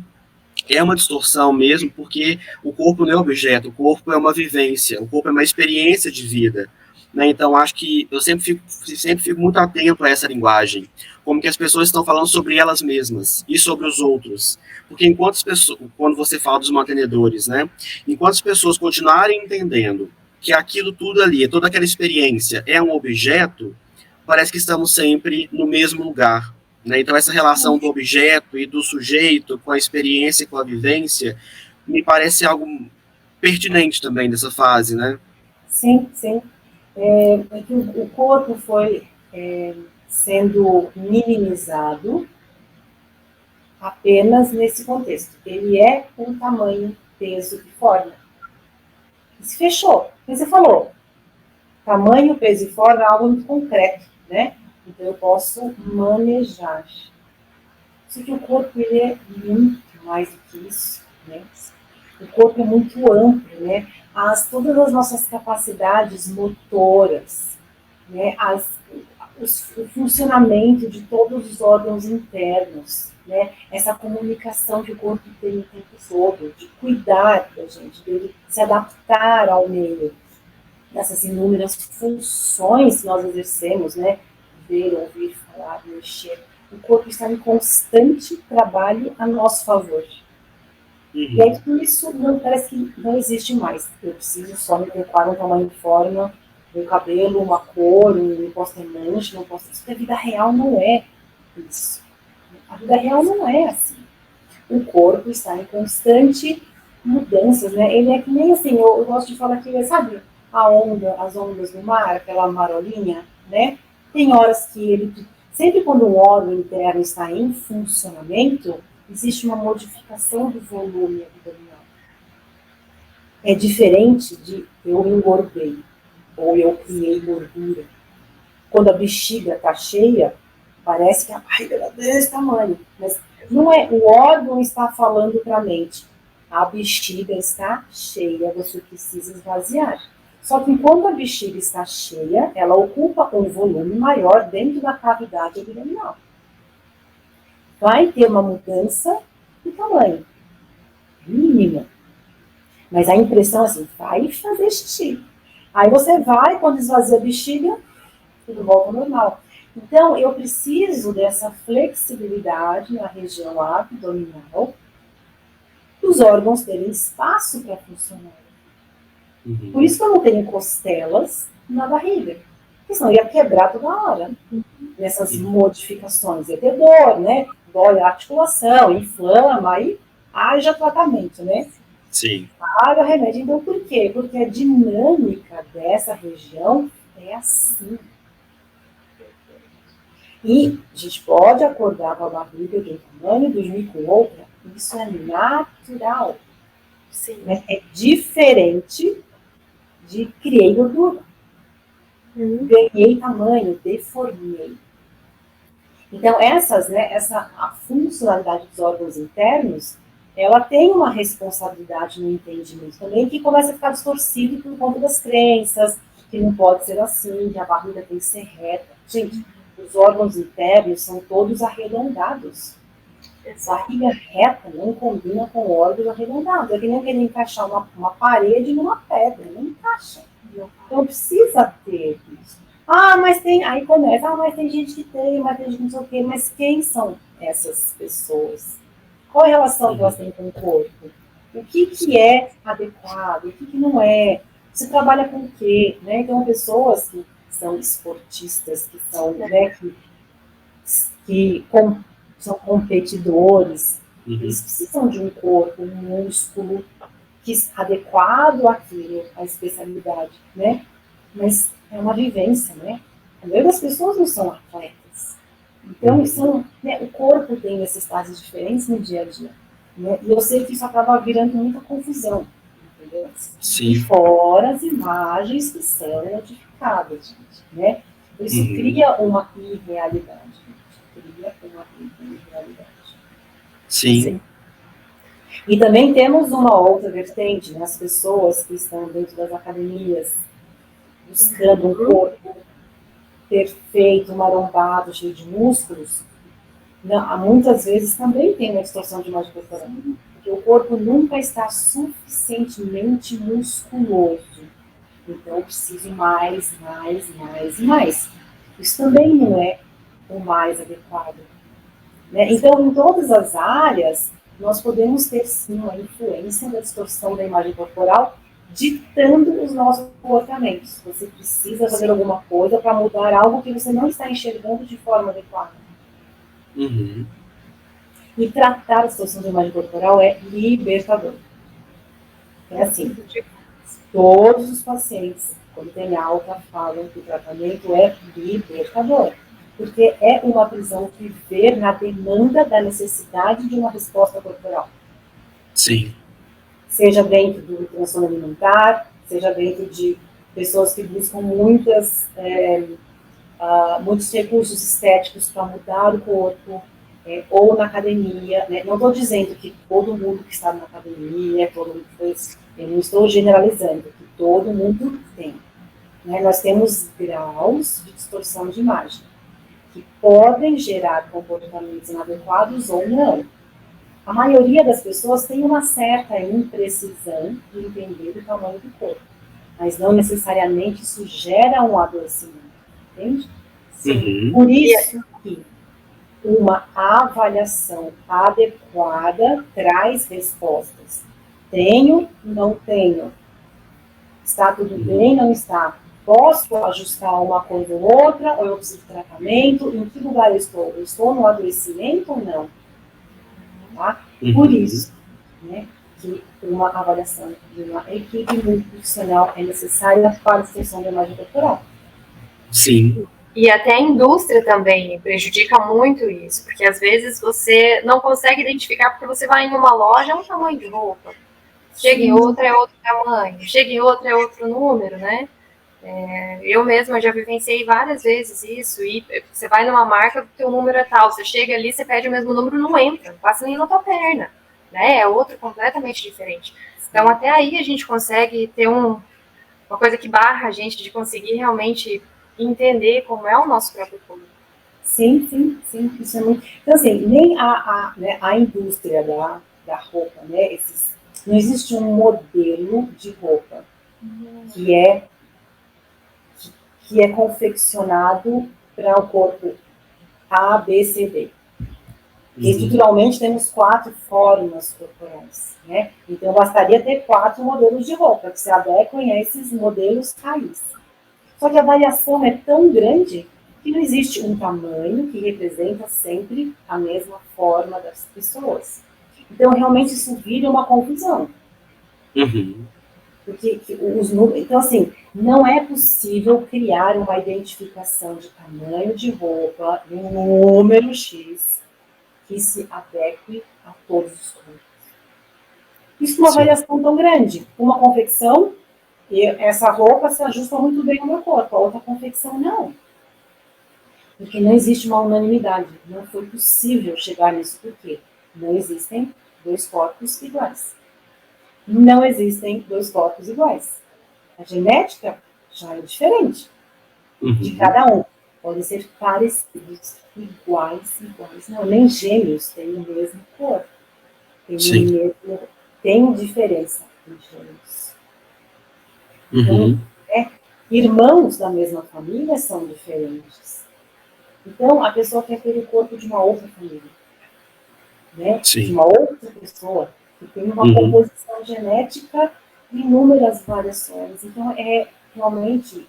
é uma distorção mesmo, porque o corpo não é objeto, o corpo é uma vivência, o corpo é uma experiência de vida. Né? Então, acho que eu sempre fico muito atento a essa linguagem, como que as pessoas estão falando sobre elas mesmas e sobre os outros. Porque enquanto as pessoas, quando você fala dos mantenedores, né? Enquanto as pessoas continuarem entendendo que aquilo tudo ali, toda aquela experiência é um objeto, parece que estamos sempre no mesmo lugar. Né? Então, essa relação do objeto e do sujeito com a experiência e com a vivência me parece algo pertinente também dessa fase, né? Sim, sim. É que o corpo foi sendo minimizado apenas nesse contexto. Ele é um tamanho, peso e forma. E se fechou. Você falou, tamanho, peso e forma é algo muito concreto, né? Então eu posso manejar. Só que o corpo ele é muito mais do que isso, né? O corpo é muito amplo, né? Todas as nossas capacidades motoras, né? O funcionamento de todos os órgãos internos, né? Essa comunicação que o corpo tem o tempo todo, de cuidar da gente, dele se adaptar ao meio, dessas inúmeras funções que nós exercemos, né? Ver, ouvir, falar, mexer. O corpo está em constante trabalho a nosso favor. E aí tudo isso parece que não existe mais. Eu preciso só me adequar a um tamanho de forma, um cabelo, uma cor, não posso ter mancha, não posso ter isso. Porque a vida real não é isso. A vida real não é assim. O corpo está em constante mudanças, né? Ele é que nem assim, eu gosto de falar que, sabe, as ondas do mar, aquela marolinha, né? Tem horas que sempre quando um órgão interno está em funcionamento, existe uma modificação do volume abdominal. É diferente de eu engordei ou eu criei gordura. Quando a bexiga está cheia, parece que a barriga é desse tamanho. Mas não é, o órgão está falando para a mente. A bexiga está cheia, você precisa esvaziar. Só que enquanto a bexiga está cheia, ela ocupa um volume maior dentro da cavidade abdominal. Vai ter uma mudança de tamanho, mínima. Mas a impressão assim, vai fazer xixi. Aí você vai, quando esvazia a bexiga, tudo volta ao normal. Então, eu preciso dessa flexibilidade na região abdominal, os órgãos terem espaço para funcionar. Por isso que eu não tenho costelas na barriga. Porque senão ia quebrar toda hora. Nessas modificações. Ia ter dor, né? Dói a articulação, inflama, aí haja tratamento, né? Sim. Água, remédio. Então, por quê? Porque a dinâmica dessa região é assim. E a gente pode acordar com a barriga de um tamanho e dormir com outra. Isso é natural. Sim. Mas é diferente de criei gordura. Ganhei tamanho, deformei. Então, a funcionalidade dos órgãos internos, ela tem uma responsabilidade no entendimento também, que começa a ficar distorcido por conta das crenças, que não pode ser assim, que a barriga tem que ser reta. Gente, os órgãos internos são todos arredondados. Barriga reta não combina com órgãos arredondados. É que nem querer encaixar uma parede numa pedra, não encaixa. Então precisa ter isso. Mas tem. Aí começa, mas tem gente que tem, mas tem gente que não sei o quê. Mas quem são essas pessoas? Qual a relação que elas têm com o corpo? O que é adequado? O que não é? Você trabalha com o quê? Né? Então, pessoas que são esportistas, que são, né, são competidores, eles precisam de um corpo, um músculo adequado àquilo, à especialidade, né? Mas é uma vivência, né? A maioria das pessoas não são atletas. Então, o corpo tem necessidades diferentes no dia a dia. Né? E eu sei que isso acaba virando muita confusão, entendeu? Sim. E fora as imagens que são modificadas, gente, né? Isso cria uma irrealidade. Sim. E também temos uma outra vertente, né? As pessoas que estão dentro das academias buscando um corpo perfeito, marombado, cheio de músculos, muitas vezes também tem uma distorção de imagem corporal, porque o corpo nunca está suficientemente musculoso. Então eu preciso mais. Isso também não é o mais adequado. Né? Então, em todas as áreas, nós podemos ter, sim, uma influência da distorção da imagem corporal ditando os nossos comportamentos. Você precisa fazer alguma coisa para mudar algo que você não está enxergando de forma adequada. E tratar a distorção da imagem corporal é libertador. É assim, todos os pacientes, quando tem alta, falam que o tratamento é libertador. Porque é uma prisão viver na demanda da necessidade de uma resposta corporal. Sim. Seja dentro do transtorno alimentar, seja dentro de pessoas que buscam muitos recursos estéticos para mudar o corpo, ou na academia. Né? Não estou dizendo que todo mundo que está na academia, todo mundo fez, eu não estou generalizando, que todo mundo tem. Né? Nós temos graus de distorção de imagem, que podem gerar comportamentos inadequados ou não. A maioria das pessoas tem uma certa imprecisão de entender o tamanho do corpo, mas não necessariamente isso gera um adoecimento, entende? Por isso que uma avaliação adequada traz respostas. Tenho, não tenho. Está tudo bem, não está? Posso ajustar uma coisa ou outra, ou eu preciso de tratamento? Em que lugar eu estou? Eu estou no adoecimento ou não? Tá? Por isso, né, que uma avaliação de uma equipe multiprofissional é necessária para a extensão da imagem corporal. Sim. E até a indústria também prejudica muito isso, porque às vezes você não consegue identificar, porque você vai em uma loja, é um tamanho de roupa. Chega em outra, é outro tamanho. Chega em outra, é outro número, né? Eu mesma já vivenciei várias vezes isso, e você vai numa marca, o teu número é tal, você chega ali, você pede o mesmo número, não entra, não passa nem na tua perna, né? É outro completamente diferente. Então, até aí a gente consegue ter uma coisa que barra a gente de conseguir realmente entender como é o nosso próprio corpo. Sim, isso é muito... Então, assim, nem a indústria da roupa, né, não existe um modelo de roupa que é confeccionado para o corpo A, B, C, D. Estruturalmente, temos 4 formas corporais, né? Então, bastaria ter 4 modelos de roupa que se adequem a esses modelos raiz. Só que a variação é tão grande que não existe um tamanho que representa sempre a mesma forma das pessoas. Então, realmente, isso vira uma confusão. Uhum. Porque os números, então, assim, não é possível criar uma identificação de tamanho de roupa, um número X, que se adeque a todos os corpos. Isso é uma Sim. variação tão grande. Uma confecção, e essa roupa se ajusta muito bem ao meu corpo, a outra confecção não. Porque não existe uma unanimidade. Não foi possível chegar nisso. Por quê? Não existem dois corpos iguais. Não existem dois corpos iguais. A genética já é diferente de Uhum. cada um. Podem ser parecidos, iguais. Não, nem gêmeos têm o mesmo corpo. Sim. Tem diferença em gêmeos. Uhum. Então, irmãos da mesma família são diferentes. Então, a pessoa quer ter o corpo de uma outra família, né? De Sim. uma outra pessoa, que tem uma Uhum. composição genética de inúmeras variações. Então, realmente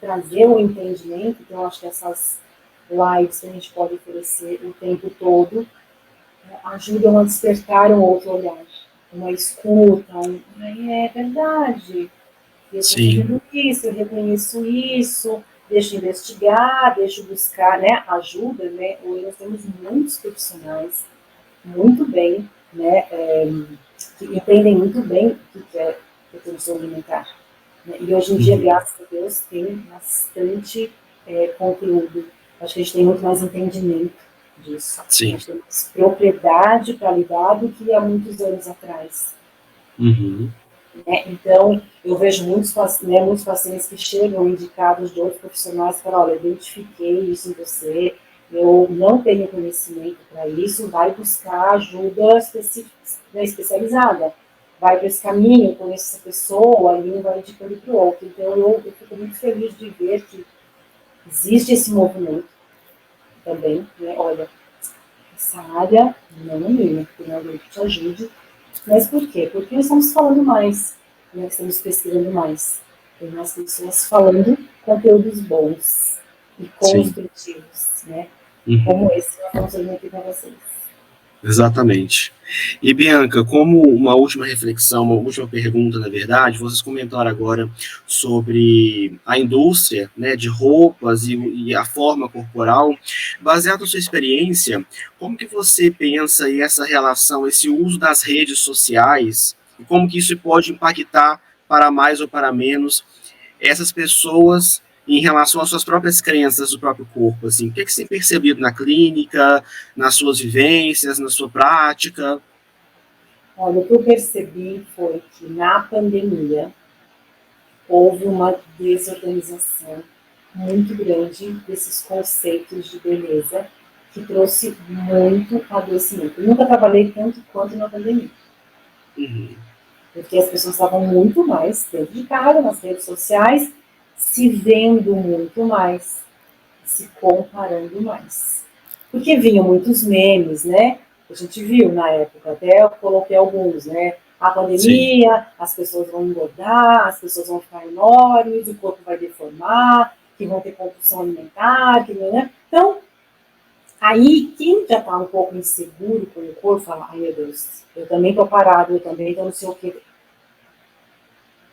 trazer o entendimento. Então, eu acho que essas lives que a gente pode oferecer o tempo todo ajudam a despertar um outro olhar, uma escuta, é verdade, eu estou Sim. fazendo isso, eu reconheço isso, deixa eu investigar, deixa eu buscar, né, ajuda, né, hoje nós temos muitos profissionais muito bem, né, que entendem muito bem o que é retenção alimentar, né, e hoje em dia, Uhum. graças a Deus, tem bastante conteúdo, acho que a gente tem muito mais entendimento disso, Sim. nós temos propriedade para lidar do que há muitos anos atrás. Uhum. Então, eu vejo muitos pacientes que chegam indicados de outros profissionais e falam, olha, eu identifiquei isso em você, eu não tenho conhecimento para isso, vai buscar ajuda especializada, vai para esse caminho, conhece essa pessoa, e um vai indicando para o outro. Então, eu fico muito feliz de ver que existe esse movimento também, né? Olha, essa área não é minha, tem alguém que te ajude. Mas por quê? Porque nós estamos falando mais, né? Estamos pesquisando mais. Tem mais pessoas falando conteúdos bons e Sim. construtivos, né? Uhum. Como esse que nós estamos fazendo aqui para vocês. Exatamente. E Bianca, como uma última reflexão, uma última pergunta, na verdade, vocês comentaram agora sobre a indústria, né, de roupas e a forma corporal. Baseado na sua experiência, como que você pensa em essa relação, esse uso das redes sociais, e como que isso pode impactar para mais ou para menos essas pessoas em relação às suas próprias crenças do próprio corpo, assim, o que você tem percebido na clínica, nas suas vivências, na sua prática? Olha, o que eu percebi foi que na pandemia houve uma desorganização muito grande desses conceitos de beleza que trouxe muito adoecimento. Eu nunca trabalhei tanto quanto na pandemia. Uhum. Porque as pessoas estavam muito mais dentro de casa, nas redes sociais, se vendo muito mais, se comparando mais. Porque vinham muitos memes, né? A gente viu na época, até eu coloquei alguns, né? A Sim. pandemia, as pessoas vão engordar, as pessoas vão ficar enormes, o corpo vai deformar, que vão ter compulsão alimentar, que, né? Então, aí, quem já está um pouco inseguro com o corpo, fala, ai meu Deus, eu também estou parado, eu também estou não sei o que,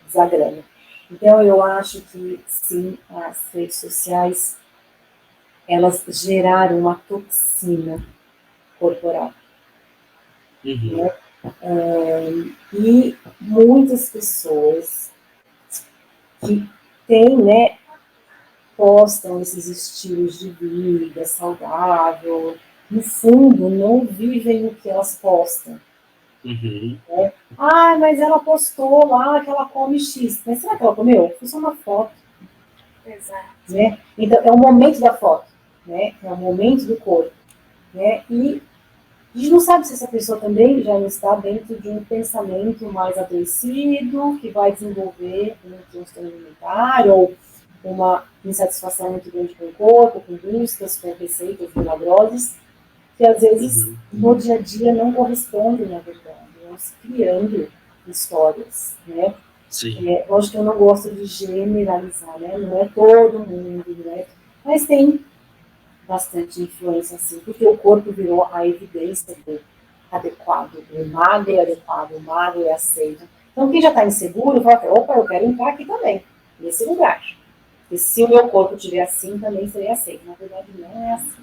desagrega. Então, eu acho que, sim, as redes sociais, elas geraram uma toxina corporal. Uhum. Né? E muitas pessoas que têm, né, postam esses estilos de vida saudável, no fundo, não vivem o que elas postam. Uhum. Né? Ah, mas ela postou lá que ela come X. Mas será que ela comeu? Foi só uma foto. Exato. Né? Então, é o momento da foto, né? É o momento do corpo. Né? E a gente não sabe se essa pessoa também já está dentro de um pensamento mais adoecido, que vai desenvolver um transtorno alimentar ou uma insatisfação muito grande com o corpo, com buscas, com receitas milagrosas, que às vezes Uhum. no dia a dia não correspondem à verdade, vamos criando histórias, né? Sim. Lógico que eu não gosto de generalizar, né? Não é todo mundo, né? Mas tem bastante influência, assim, porque o corpo virou a evidência do adequado, o magro é adequado, o magro é aceito. Então, quem já está inseguro, fala, opa, eu quero entrar aqui também, nesse lugar. E se o meu corpo estiver assim, também seria aceito. Na verdade, não é assim.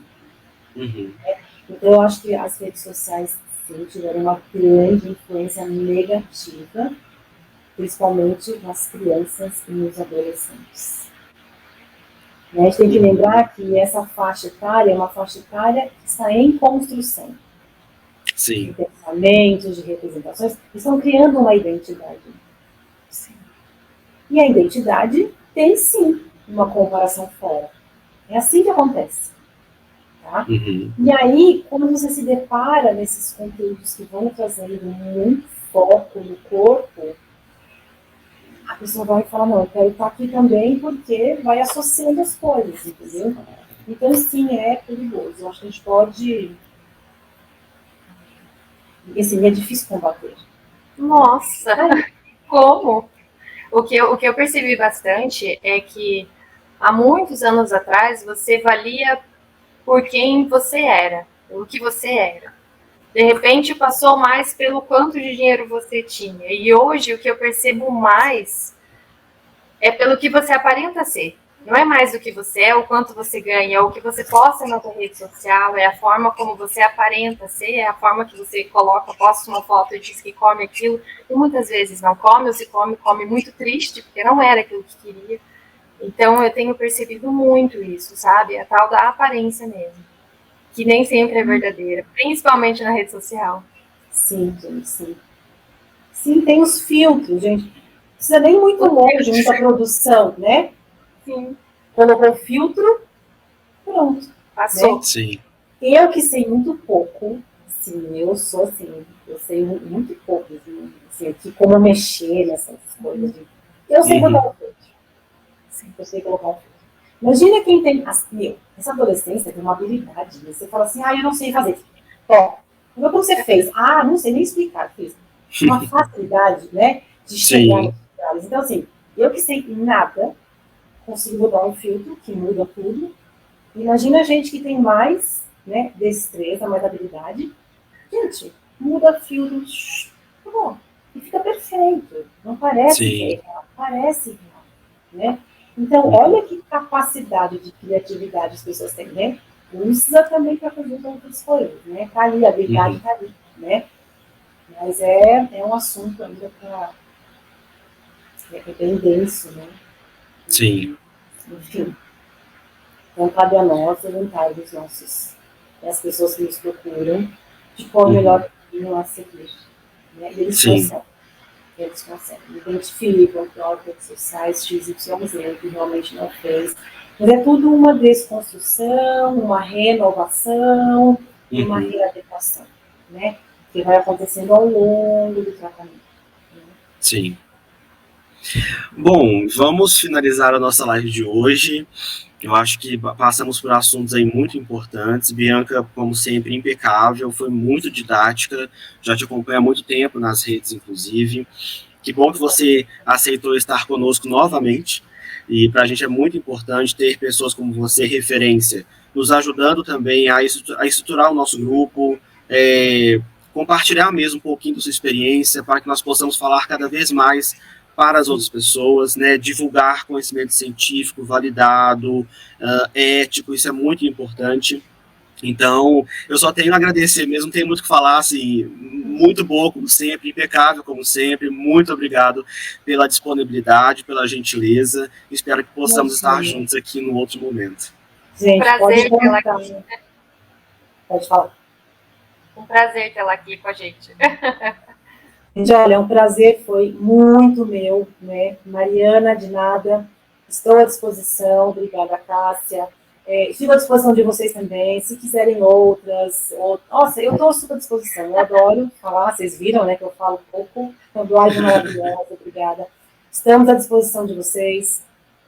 Uhum. Então, eu acho que as redes sociais, sim, tiveram uma grande influência negativa, principalmente nas crianças e nos adolescentes. A gente tem que lembrar que essa faixa etária é uma faixa etária que está em construção. Sim. De pensamentos, de representações, estão criando uma identidade. Sim. E a identidade tem, sim, uma comparação fora. É assim que acontece. Tá? Uhum. E aí, quando você se depara nesses conteúdos que vão trazendo muito foco no corpo, a pessoa vai falar, não, eu quero estar aqui também, porque vai associando as coisas, entendeu? Então, sim, é perigoso. Eu acho que a gente pode... E, assim, é difícil combater. Nossa, como? O que eu percebi bastante é que há muitos anos atrás você valia por quem você era, pelo que você era. De repente passou mais pelo quanto de dinheiro você tinha. E hoje o que eu percebo mais é pelo que você aparenta ser. Não é mais o que você é, o quanto você ganha, é o que você posta na sua rede social, é a forma como você aparenta ser, é a forma que você coloca, posta uma foto e diz que come aquilo, e muitas vezes não come, ou se come, come muito triste, porque não era aquilo que queria. Então eu tenho percebido muito isso, sabe? A tal da aparência mesmo, que nem sempre é verdadeira, principalmente na rede social. Sim, gente, sim. Sim, tem os filtros, gente. Não precisa nem muito longe, muita produção, né? Sim. Colocou o filtro, pronto. Passou. Né? Sim. Eu que sei muito pouco, assim, eu sou assim, eu sei muito pouco, assim, aqui, como mexer nessas coisas. Eu sei colocar um filtro. Sim, eu sei colocar um filtro. Imagina quem tem, essa adolescência tem uma habilidade, né? Você fala assim, eu não sei fazer. Ó, como você fez? Não sei nem explicar, fiz. Uma facilidade, né, de chegar nos lugares. Então, assim, eu que sei nada, consigo botar um filtro que muda tudo. Imagina a gente que tem mais, né, destreza, mais habilidade. Gente, muda filtro, tá bom, e fica perfeito. Não parece que é real, parece real, né? Então, olha que capacidade de criatividade as pessoas têm, né? Usa também para fazer outras coisas, né? Tá ali, a habilidade tá ali, né? Mas é um assunto ainda para... É bem denso, né? Sim. Enfim. Então, cabe a nós orientar os nossos, as pessoas que nos procuram, de qual é o melhor caminho a seguir. Né? E eles conseguem. Eles conseguem. Identificam que as redes sociais XYZ que realmente não fez. Mas é tudo uma desconstrução, uma renovação, uma readequação, né? Que vai acontecendo ao longo do tratamento. Né? Sim. Bom, vamos finalizar a nossa live de hoje. Eu acho que passamos por assuntos aí muito importantes. Bianca, como sempre, impecável, foi muito didática, já te acompanho há muito tempo nas redes, inclusive. Que bom que você aceitou estar conosco novamente. E para a gente é muito importante ter pessoas como você, referência, nos ajudando também a estruturar o nosso grupo, compartilhar mesmo um pouquinho da sua experiência, para que nós possamos falar cada vez mais para as outras pessoas, né, divulgar conhecimento científico validado, ético, isso é muito importante. Então, eu só tenho a agradecer mesmo, não tenho muito o que falar, assim, muito boa como sempre, impecável como sempre, muito obrigado pela disponibilidade, pela gentileza, espero que possamos estar juntos aqui no outro momento. Gente, prazer tê-la aqui. Pode falar. Um prazer tê-la aqui com a gente. Gente, olha, é um prazer, foi muito meu, né? Mariana, de nada, estou à disposição, obrigada, Cássia. Estou à disposição de vocês também, se quiserem outras. Nossa, eu estou super à disposição, eu adoro falar, vocês viram, né, que eu falo pouco, uma dublagem maravilhosa, obrigada. Estamos à disposição de vocês.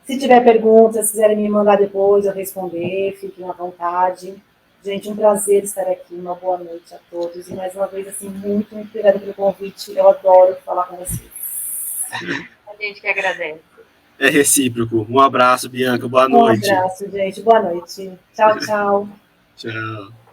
Se tiver perguntas, se quiserem me mandar depois, eu responder, fiquem à vontade. Gente, um prazer estar aqui, uma boa noite a todos. E mais uma vez, assim, muito obrigada pelo convite. Eu adoro falar com vocês. A gente que agradece. É recíproco. Um abraço, Bianca. Boa noite. Um abraço, gente. Boa noite. Tchau, tchau. Tchau.